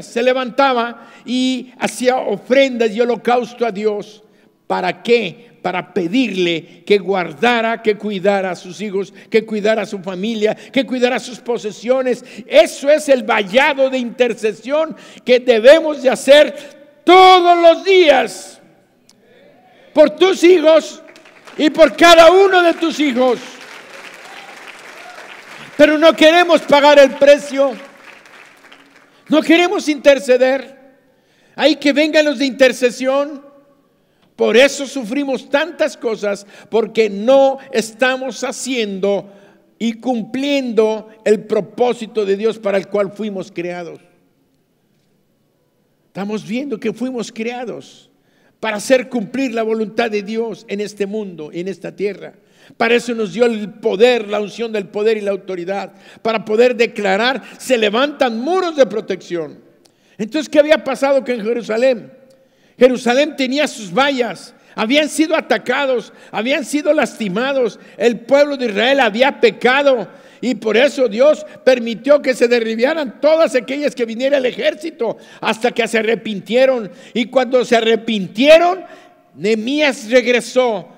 se levantaba y hacía ofrendas y holocausto a Dios. ¿Para qué? Para pedirle que guardara, que cuidara a sus hijos, que cuidara a su familia, que cuidara sus posesiones. Eso es el vallado de intercesión que debemos de hacer todos los días por tus hijos y por cada uno de tus hijos. Pero no queremos pagar el precio, no queremos interceder. Hay que vengan los de intercesión. Por eso sufrimos tantas cosas, porque no estamos haciendo y cumpliendo el propósito de Dios para el cual fuimos creados. Estamos viendo que fuimos creados para hacer cumplir la voluntad de Dios en este mundo, en esta tierra. Para eso nos dio el poder, la unción del poder y la autoridad, para poder declarar, se levantan muros de protección. Entonces, ¿qué había pasado que en Jerusalén? Jerusalén tenía sus vallas, habían sido atacados, habían sido lastimados, el pueblo de Israel había pecado y por eso Dios permitió que se derribaran todas aquellas que viniera el ejército hasta que se arrepintieron. Y cuando se arrepintieron, Nehemías regresó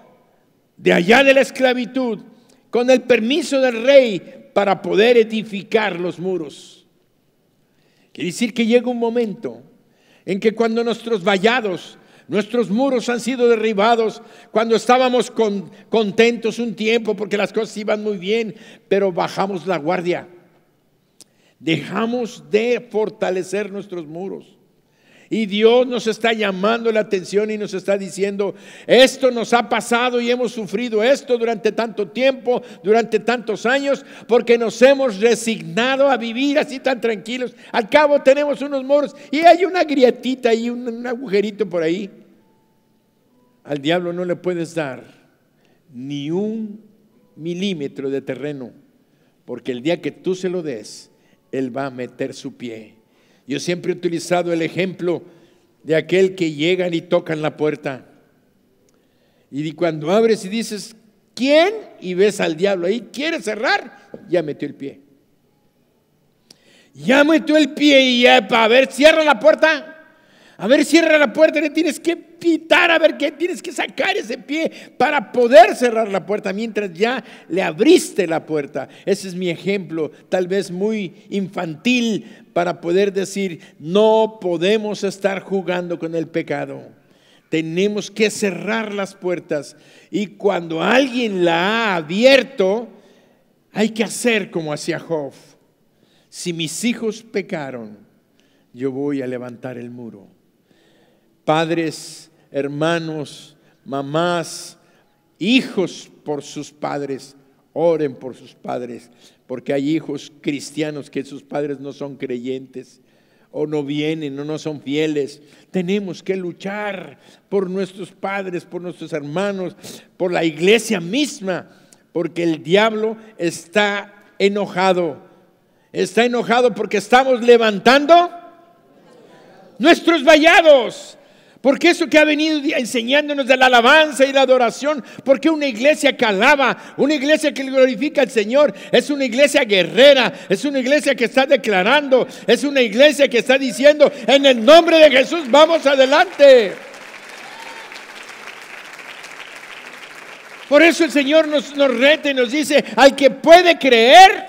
de allá de la esclavitud con el permiso del rey para poder edificar los muros. Quiere decir que llega un momento en que cuando nuestros vallados, nuestros muros han sido derribados, cuando estábamos contentos un tiempo porque las cosas iban muy bien, pero bajamos la guardia, dejamos de fortalecer nuestros muros. Y Dios nos está llamando la atención y nos está diciendo, esto nos ha pasado y hemos sufrido esto durante tanto tiempo, durante tantos años, porque nos hemos resignado a vivir así tan tranquilos. Al cabo tenemos unos muros y hay una grietita y un agujerito por ahí. Al diablo no le puedes dar ni un milímetro de terreno, porque el día que tú se lo des, él va a meter su pie. Yo siempre he utilizado el ejemplo de aquel que llegan y tocan la puerta. Y cuando abres y dices, ¿quién? Y ves al diablo ahí, quiere cerrar, ya metió el pie. Ya metió el pie y ya, a ver, cierra la puerta. A ver, cierra la puerta, le tienes que pitar, a ver qué, tienes que sacar ese pie para poder cerrar la puerta mientras ya le abriste la puerta. Ese es mi ejemplo, tal vez muy infantil, para poder decir, no podemos estar jugando con el pecado. Tenemos que cerrar las puertas, y cuando alguien la ha abierto, hay que hacer como hacía Job. Si mis hijos pecaron, yo voy a levantar el muro. Padres, hermanos, mamás, hijos por sus padres, oren por sus padres, porque hay hijos cristianos que sus padres no son creyentes, o no vienen, o no son fieles. Tenemos que luchar por nuestros padres, por nuestros hermanos, por la iglesia misma, porque el diablo está enojado. Está enojado porque estamos levantando nuestros vallados. Porque eso que ha venido enseñándonos de la alabanza y la adoración, porque una iglesia que alaba, una iglesia que glorifica al Señor, es una iglesia guerrera, es una iglesia que está declarando, es una iglesia que está diciendo, en el nombre de Jesús vamos adelante. Por eso el Señor nos reta y nos dice, al que puede creer,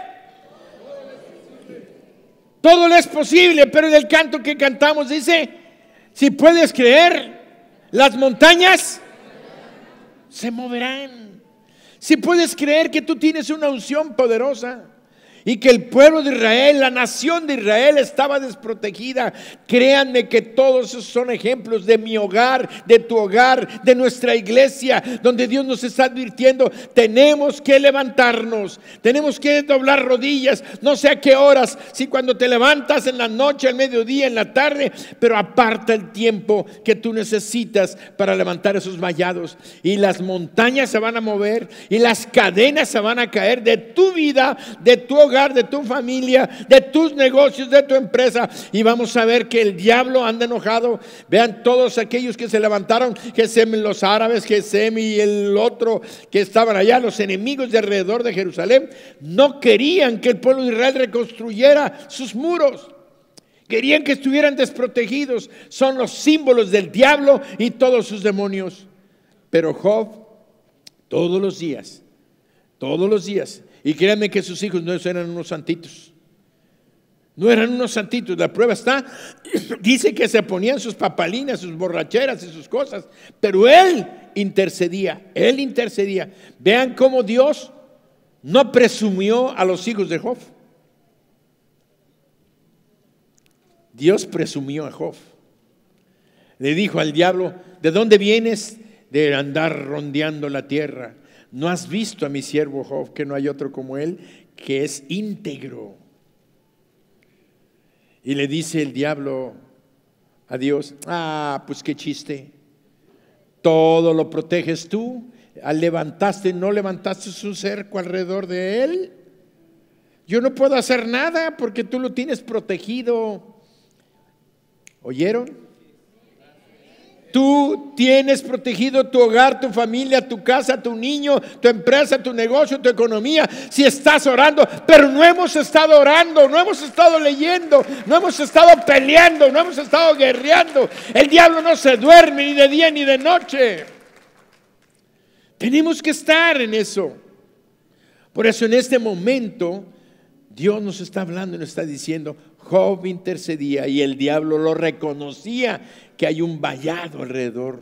todo le es posible. Pero en el canto que cantamos dice, si puedes creer, las montañas se moverán. Si puedes creer que tú tienes una unción poderosa y que el pueblo de Israel, la nación de Israel estaba desprotegida, créanme que todos esos son ejemplos de mi hogar, de tu hogar, de nuestra iglesia, donde Dios nos está advirtiendo, tenemos que levantarnos, tenemos que doblar rodillas, no sé a qué horas, si cuando te levantas en la noche, al mediodía, en la tarde, pero aparta el tiempo que tú necesitas para levantar esos vallados, y las montañas se van a mover y las cadenas se van a caer de tu vida, de tu hogar, de tu familia, de tus negocios, de tu empresa, y vamos a ver que el diablo anda enojado. Vean todos aquellos que se levantaron, Gesem, los árabes, Gesem y el otro que estaban allá, los enemigos de alrededor de Jerusalén, no querían que el pueblo de Israel reconstruyera sus muros. Querían que estuvieran desprotegidos. Son los símbolos del diablo y todos sus demonios. Pero Job, todos los días, y créanme que sus hijos no eran unos santitos. No eran unos santitos. La prueba está, dice que se ponían sus papalinas, sus borracheras y sus cosas, pero él intercedía. Vean cómo Dios no presumió a los hijos de Job. Dios presumió a Job. Le dijo al diablo, ¿de dónde vienes? De andar rondeando la tierra. ¿No has visto a mi siervo Job, que no hay otro como él, que es íntegro? Y le dice el diablo a Dios, pues qué chiste, todo lo proteges tú, no levantaste un cerco alrededor de él, yo no puedo hacer nada porque tú lo tienes protegido. ¿Oyeron? Tú tienes protegido tu hogar, tu familia, tu casa, tu niño, tu empresa, tu negocio, tu economía, si estás orando. Pero no hemos estado orando, no hemos estado leyendo, no hemos estado peleando, no hemos estado guerreando. El diablo no se duerme ni de día ni de noche. Tenemos que estar en eso. Por eso en este momento Dios nos está hablando y nos está diciendo, Job intercedía y el diablo lo reconocía, que hay un vallado alrededor.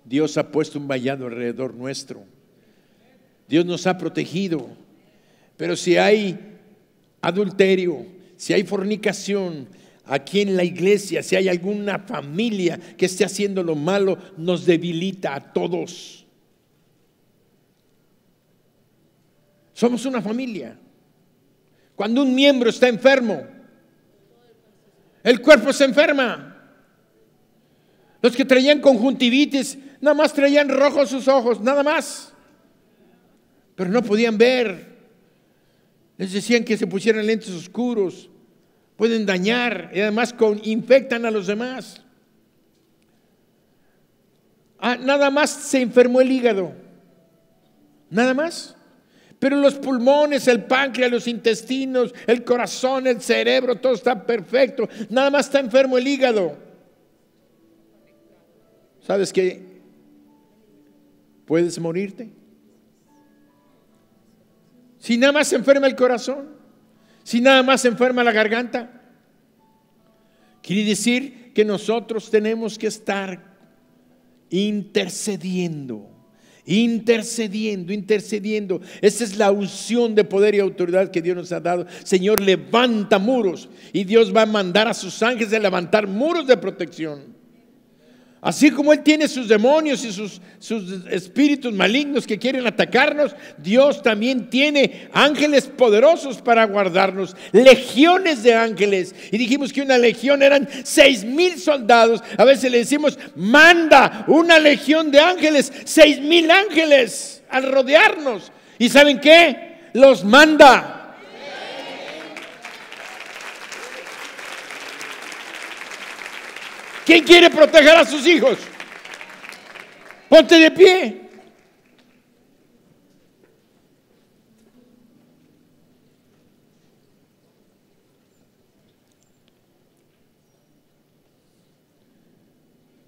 Dios ha puesto un vallado alrededor nuestro. Dios nos ha protegido. Pero si hay adulterio, si hay fornicación aquí en la iglesia, si hay alguna familia que esté haciendo lo malo, nos debilita a todos. Somos una familia. Cuando un miembro está enfermo, el cuerpo se enferma. Los que traían conjuntivitis, nada más traían rojos sus ojos, nada más. Pero no podían ver. Les decían que se pusieran lentes oscuros. Pueden dañar y además infectan a los demás. nada más se enfermó el hígado, nada más. Pero los pulmones, el páncreas, los intestinos, el corazón, el cerebro, todo está perfecto. Nada más está enfermo el hígado. ¿Sabes qué? Puedes morirte. Si nada más se enferma el corazón, si nada más se enferma la garganta. Quiere decir que nosotros tenemos que estar intercediendo. Esa es la unción de poder y autoridad que Dios nos ha dado. Señor, levanta muros, y Dios va a mandar a sus ángeles a levantar muros de protección. Así como Él tiene sus demonios y sus espíritus malignos que quieren atacarnos, Dios también tiene ángeles poderosos para guardarnos, legiones de ángeles. Y dijimos que una legión eran 6,000 soldados. A veces le decimos, manda una legión de ángeles, 6,000 ángeles al rodearnos. ¿Y saben qué? Los manda. ¿Quién quiere proteger a sus hijos? Ponte de pie.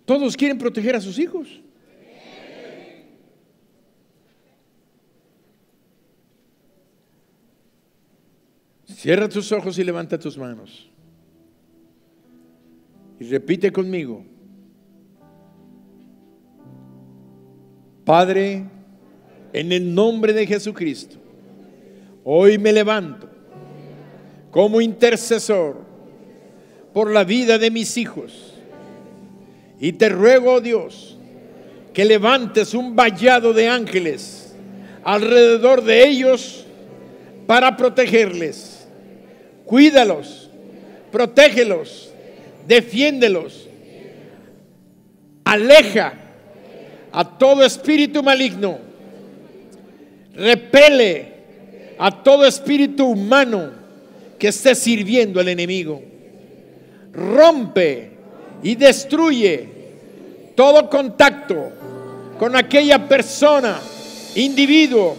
Todos quieren proteger a sus hijos. Cierra tus ojos y levanta tus manos. Y repite conmigo: Padre, en el nombre de Jesucristo, hoy me levanto como intercesor por la vida de mis hijos. Y te ruego, oh Dios, que levantes un vallado de ángeles alrededor de ellos para protegerles. Cuídalos, protégelos, defiéndelos, aleja a todo espíritu maligno, repele a todo espíritu humano que esté sirviendo al enemigo, rompe y destruye todo contacto con aquella persona, individuo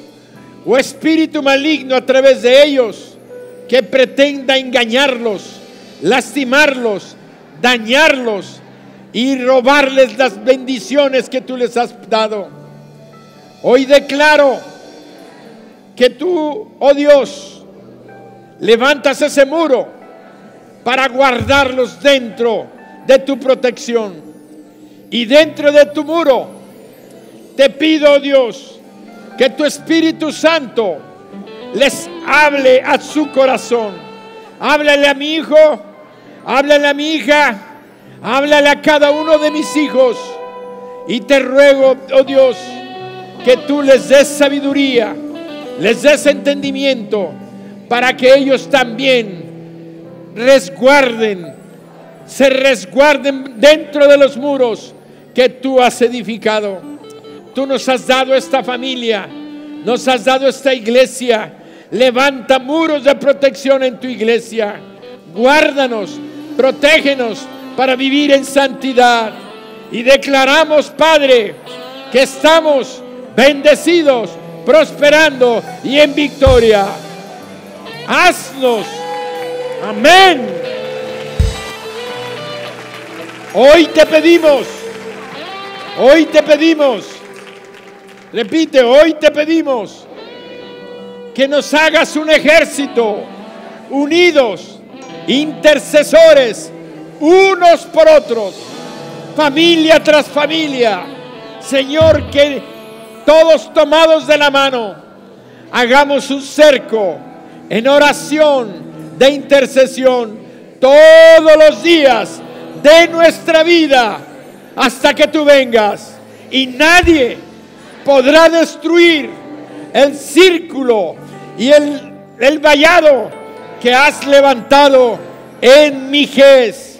o espíritu maligno a través de ellos que pretenda engañarlos, lastimarlos, dañarlos y robarles las bendiciones que tú les has dado. Hoy declaro que tú, oh Dios, levantas ese muro para guardarlos dentro de tu protección. Y dentro de tu muro te pido, oh Dios, que tu Espíritu Santo les hable a su corazón. Háblale a mi hijo, háblale a mi hija, háblale a cada uno de mis hijos. Y te ruego, oh Dios, que tú les des sabiduría, les des entendimiento, para que ellos también se resguarden dentro de los muros que tú has edificado. Tú nos has dado esta familia, nos has dado esta iglesia. Levanta muros de protección en tu iglesia. Guárdanos, protégenos para vivir en santidad. Y declaramos, Padre, que estamos bendecidos, prosperando y en victoria. Haznos. Amén. Hoy te pedimos, repite, hoy te pedimos que nos hagas un ejército, unidos, intercesores, unos por otros, familia tras familia. Señor, que todos tomados de la mano, hagamos un cerco en oración de intercesión todos los días de nuestra vida hasta que tú vengas. Y nadie podrá destruir el círculo y el vallado que has levantado en Mijés.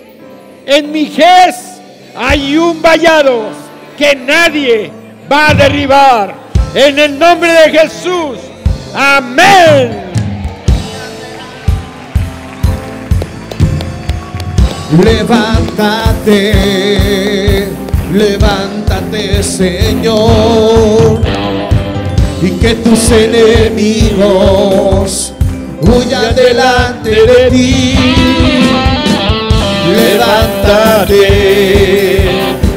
En Mijés hay un vallado que nadie va a derribar. En el nombre de Jesús. Amén. Levántate, levántate. levántate, Señor, y que tus enemigos huyan delante de ti. Levántate,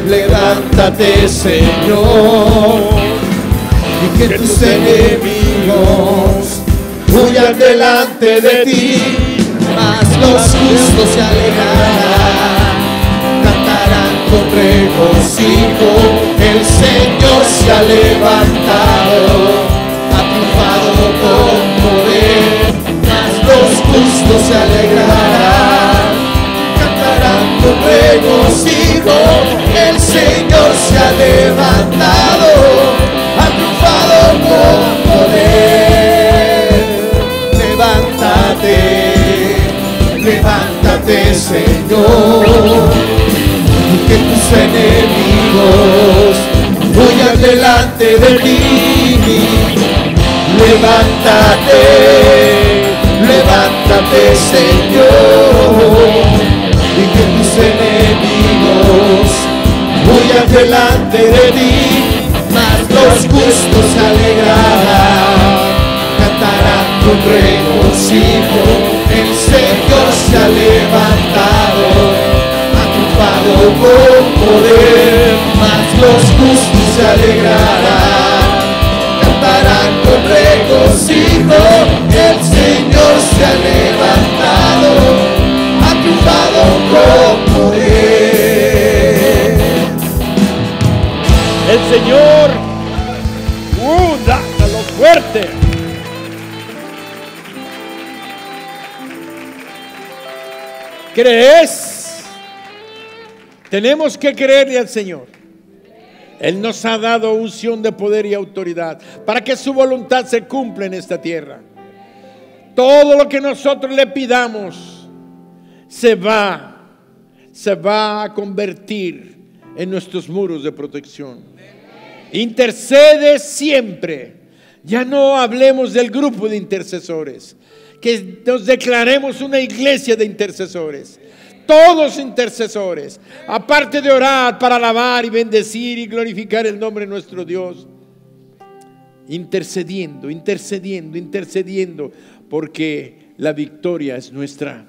levántate, Señor, y que tus enemigos huyan delante de ti. Mas los justos se alegrarán, cantarán con regocijo. El Señor se ha levantado, ha triunfado con poder. Mas los justos se alegrarán, cantarán con regocijo. El Señor se ha levantado, ha triunfado con poder. Levántate, levántate, Señor, y que tus enemigos huyan delante de ti. Levántate, levántate, Señor, y que tus enemigos huyan delante de ti. Mas los justos se alegrarán, cantarán con regocijo. El Señor se ha levantado, ha triunfado con poder. Mas los justos se alegrarán, cantarán con regocijo. El Señor se ha levantado, ha triunfado con poder. El Señor, dalo fuerte. ¿Crees? Tenemos que creerle al Señor. Él nos ha dado unción de poder y autoridad para que su voluntad se cumpla en esta tierra. Todo lo que nosotros le pidamos se va a convertir en nuestros muros de protección. Intercede siempre. Ya no hablemos del grupo de intercesores, que nos declaremos una iglesia de intercesores. Todos intercesores, aparte de orar para alabar y bendecir y glorificar el nombre de nuestro Dios, intercediendo, porque la victoria es nuestra.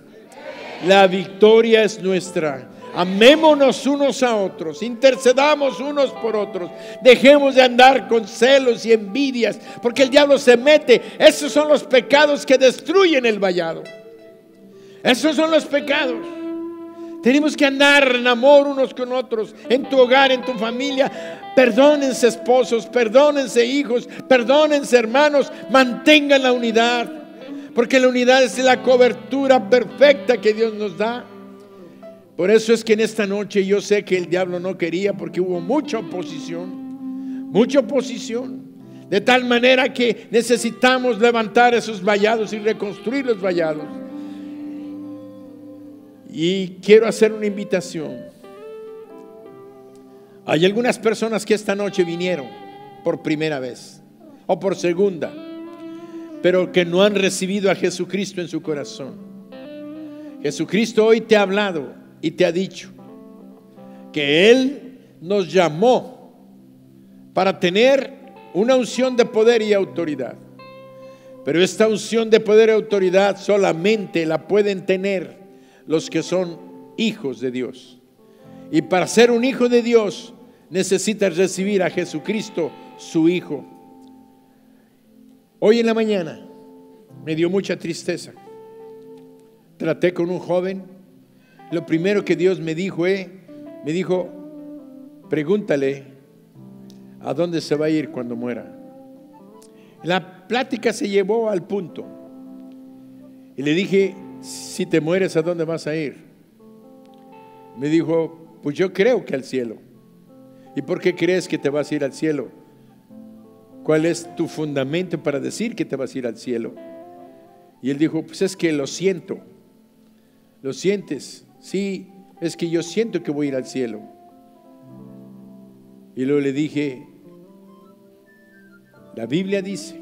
La victoria es nuestra. Amémonos unos a otros, intercedamos unos por otros, dejemos de andar con celos y envidias, porque el diablo se mete. Esos son los pecados que destruyen el vallado. Esos son los pecados. Tenemos que andar en amor unos con otros, en tu hogar, en tu familia. Perdónense esposos, perdónense hijos, perdónense hermanos, mantengan la unidad, porque la unidad es la cobertura perfecta que Dios nos da. Por eso es que en esta noche yo sé que el diablo no quería, porque hubo mucha oposición, de tal manera que necesitamos levantar esos vallados y reconstruir los vallados. Y quiero hacer una invitación. Hay algunas personas que esta noche vinieron por primera vez o por segunda, pero que no han recibido a Jesucristo en su corazón. Jesucristo hoy te ha hablado y te ha dicho que Él nos llamó para tener una unción de poder y autoridad. Pero esta unción de poder y autoridad solamente la pueden tener los que son hijos de Dios. Y para ser un hijo de Dios necesitas recibir a Jesucristo, su Hijo. Hoy en la mañana me dio mucha tristeza. Traté con un joven. Lo primero que Dios me dijo, pregúntale a dónde se va a ir cuando muera. La plática se llevó al punto y le dije: si te mueres, ¿a dónde vas a ir? Me dijo: pues yo creo que al cielo. ¿Y por qué crees que te vas a ir al cielo? ¿Cuál es tu fundamento para decir que te vas a ir al cielo? Y él dijo: pues es que lo siento. ¿Lo sientes? Sí, es que yo siento que voy a ir al cielo. Y luego le dije: la Biblia dice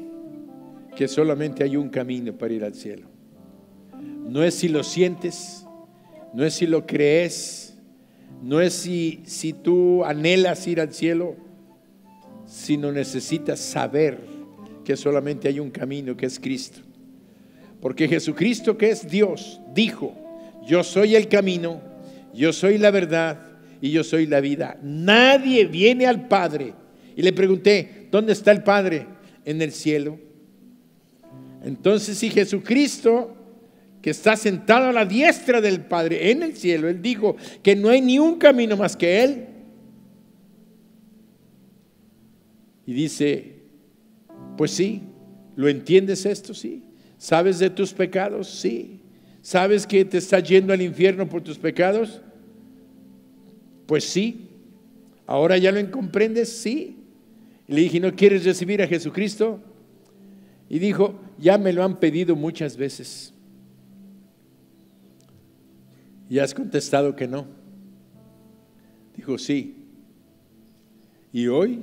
que solamente hay un camino para ir al cielo. No es si lo sientes, no es si lo crees, No es si tú anhelas ir al cielo, sino necesitas saber que solamente hay un camino, que es Cristo. Porque Jesucristo, que es Dios, dijo: yo soy el camino, yo soy la verdad y yo soy la vida. Nadie viene al Padre. Y le pregunté: ¿dónde está el Padre? En el cielo. Entonces, si Jesucristo, que está sentado a la diestra del Padre en el cielo, Él dijo que no hay ni un camino más que Él, y dice: pues sí, ¿lo entiendes esto? Sí. ¿Sabes de tus pecados? Sí. ¿Sabes que te estás yendo al infierno por tus pecados? Pues sí. ¿Ahora ya lo comprendes? Sí. Y le dije: ¿no quieres recibir a Jesucristo? Y dijo: ya me lo han pedido muchas veces. ¿Y has contestado que no? Dijo: sí. Y hoy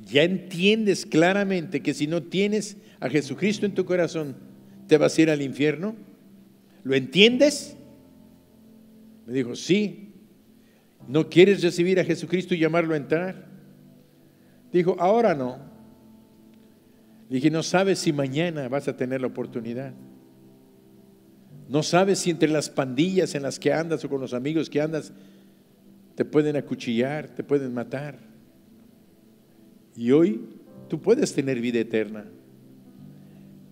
ya entiendes claramente que si no tienes a Jesucristo en tu corazón, te vas a ir al infierno. ¿Lo entiendes? Me dijo: sí. ¿No quieres recibir a Jesucristo y llamarlo a entrar? Dijo: ahora no. Dije: no sabes si mañana vas a tener la oportunidad. No sabes si entre las pandillas en las que andas o con los amigos que andas te pueden acuchillar, te pueden matar. Y hoy tú puedes tener vida eterna.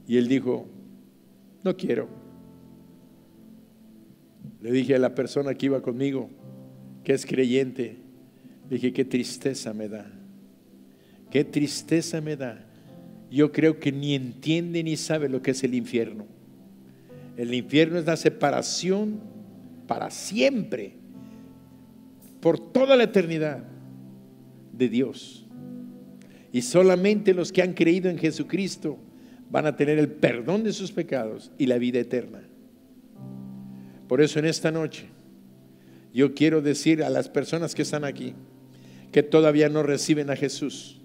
Y él dijo: no quiero. Le dije a la persona que iba conmigo, que es creyente, dije: qué tristeza me da. Qué tristeza me da. Yo creo que ni entiende ni sabe lo que es el infierno. El infierno es la separación para siempre, por toda la eternidad, de Dios. Y solamente los que han creído en Jesucristo van a tener el perdón de sus pecados y la vida eterna. Por eso en esta noche yo quiero decir a las personas que están aquí, que todavía no reciben a Jesús: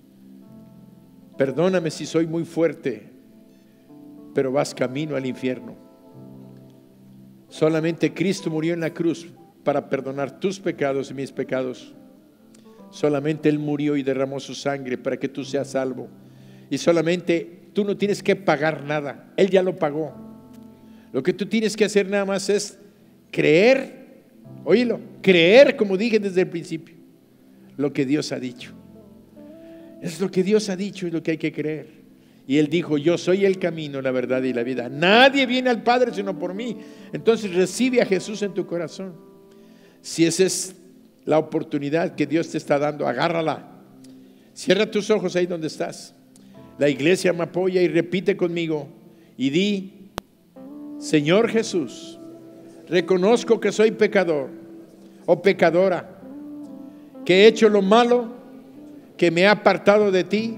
perdóname si soy muy fuerte, pero vas camino al infierno. Solamente Cristo murió en la cruz para perdonar tus pecados y mis pecados. Solamente Él murió y derramó su sangre para que tú seas salvo. Y solamente tú no tienes que pagar nada, Él ya lo pagó. Lo que tú tienes que hacer nada más es creer, óyelo, creer, como dije desde el principio, lo que Dios ha dicho. Es lo que Dios ha dicho y lo que hay que creer. Y Él dijo: yo soy el camino, la verdad y la vida. Nadie viene al Padre sino por mí. Entonces recibe a Jesús en tu corazón. Si esa es la oportunidad que Dios te está dando, agárrala. Cierra tus ojos ahí donde estás. La iglesia me apoya y repite conmigo y di: Señor Jesús, reconozco que soy pecador o pecadora, que he hecho lo malo, que me he apartado de ti,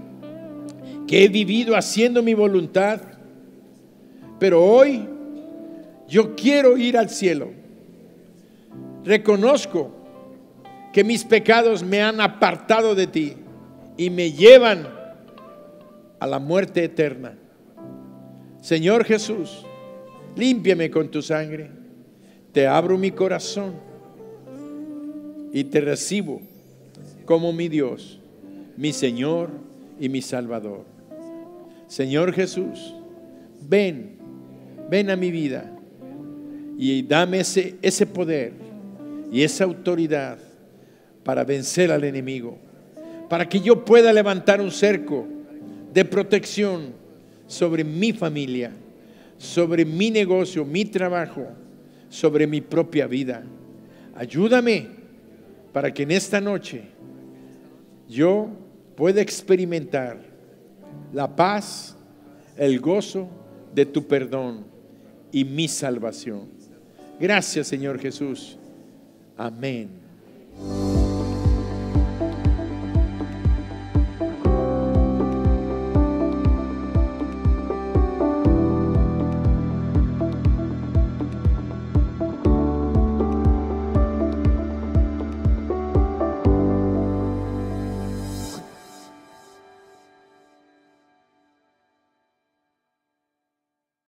que he vivido haciendo mi voluntad, pero hoy yo quiero ir al cielo. Reconozco que mis pecados me han apartado de ti y me llevan a la muerte eterna. Señor Jesús, límpiame con tu sangre. Te abro mi corazón y te recibo como mi Dios, mi Señor y mi Salvador. Señor Jesús, ven a mi vida y dame ese poder y esa autoridad para vencer al enemigo, para que yo pueda levantar un cerco de protección sobre mi familia, sobre mi negocio, mi trabajo, sobre mi propia vida. Ayúdame para que en esta noche yo pueda experimentar la paz, el gozo de tu perdón y mi salvación. Gracias, Señor Jesús. Amén.